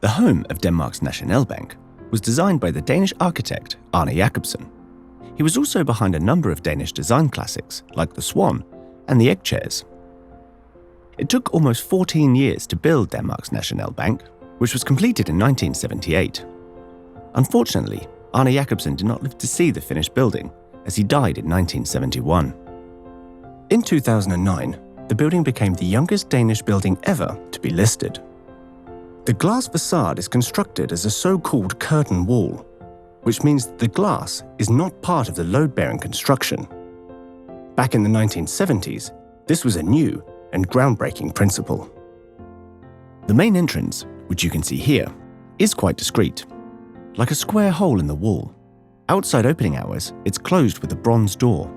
The home of Denmark's Nationalbank was designed by the Danish architect Arne Jacobsen. He was also behind a number of Danish design classics like the Swan and the Egg chairs. It took almost 14 years to build Denmark's Nationalbank, which was completed in 1978. Unfortunately, Arne Jacobsen did not live to see the finished building, as he died in 1971. In 2009, the building became the youngest Danish building ever to be listed. The glass facade is constructed as a so-called curtain wall, which means that the glass is not part of the load-bearing construction. Back in the 1970s, this was a new and groundbreaking principle. The main entrance, which you can see here, is quite discreet, like a square hole in the wall. Outside opening hours, it's closed with a bronze door.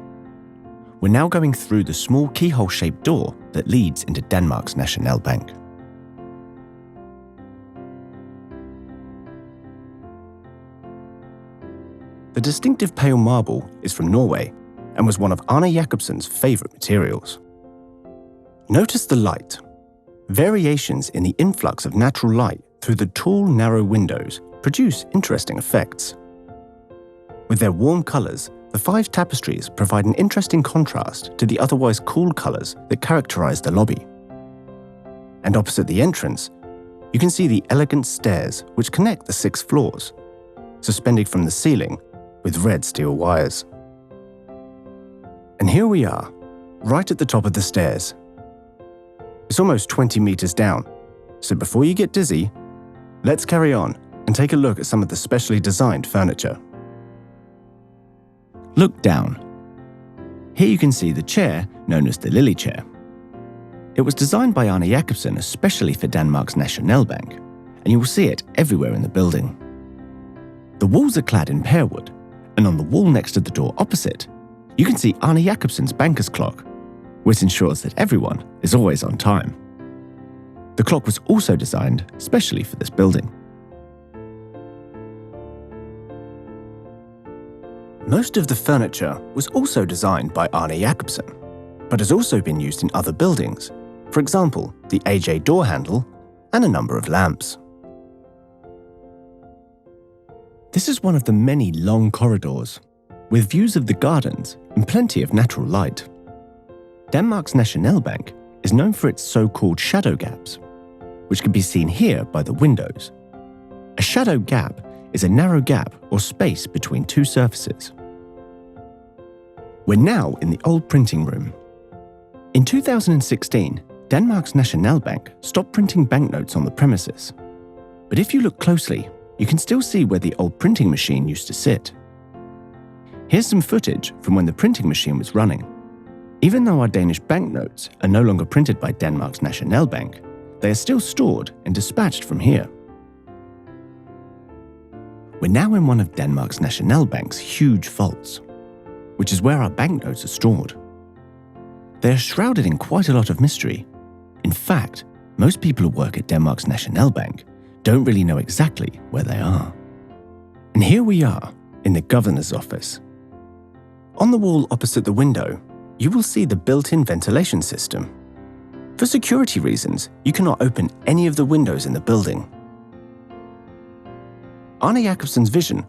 We're now going through the small keyhole-shaped door that leads into Denmark's Nationalbank. The distinctive pale marble is from Norway and was one of Arne Jacobsen's favorite materials. Notice the light. Variations in the influx of natural light through the tall, narrow windows produce interesting effects. With their warm colors, the 5 tapestries provide an interesting contrast to the otherwise cool colors that characterize the lobby. And opposite the entrance, you can see the elegant stairs which connect the 6 floors, suspended from the ceiling with red steel wires. And here we are, right at the top of the stairs. It's almost 20 meters down, so before you get dizzy, let's carry on and take a look at some of the specially designed furniture. Look down. Here you can see the chair known as the Lily chair. It was designed by Arne Jacobsen especially for Denmark's Nationalbank, and you will see it everywhere in the building. The walls are clad in pear wood, and on the wall next to the door opposite, you can see Arne Jacobsen's banker's clock, which ensures that everyone is always on time. The clock was also designed specially for this building. Most of the furniture was also designed by Arne Jacobsen, but has also been used in other buildings, for example, the AJ door handle and a number of lamps. This is one of the many long corridors, with views of the gardens and plenty of natural light. Denmark's Nationalbank is known for its so-called shadow gaps, which can be seen here by the windows. A shadow gap is a narrow gap or space between 2 surfaces. We're now in the old printing room. In 2016, Denmark's Nationalbank stopped printing banknotes on the premises. But if you look closely, you can still see where the old printing machine used to sit. Here's some footage from when the printing machine was running. Even though our Danish banknotes are no longer printed by Denmark's Nationalbank, they are still stored and dispatched from here. We're now in one of Denmark's Nationalbank's huge vaults, which is where our banknotes are stored. They are shrouded in quite a lot of mystery. In fact, most people who work at Denmark's Nationalbank don't really know exactly where they are. And here we are in the governor's office. On the wall opposite the window, you will see the built-in ventilation system. For security reasons, you cannot open any of the windows in the building. Arne Jacobsen's vision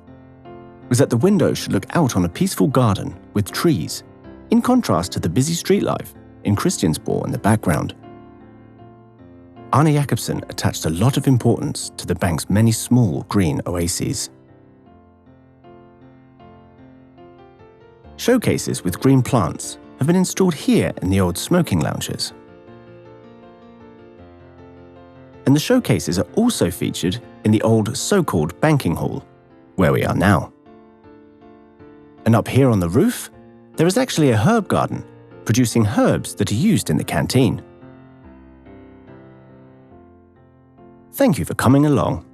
was that the window should look out on a peaceful garden with trees, in contrast to the busy street life in Christiansborg in the background. Arne Jacobsen attached a lot of importance to the bank's many small green oases. Showcases with green plants have been installed here in the old smoking lounges. And the showcases are also featured in the old so-called banking hall, where we are now. And up here on the roof, there is actually a herb garden, producing herbs that are used in the canteen. Thank you for coming along.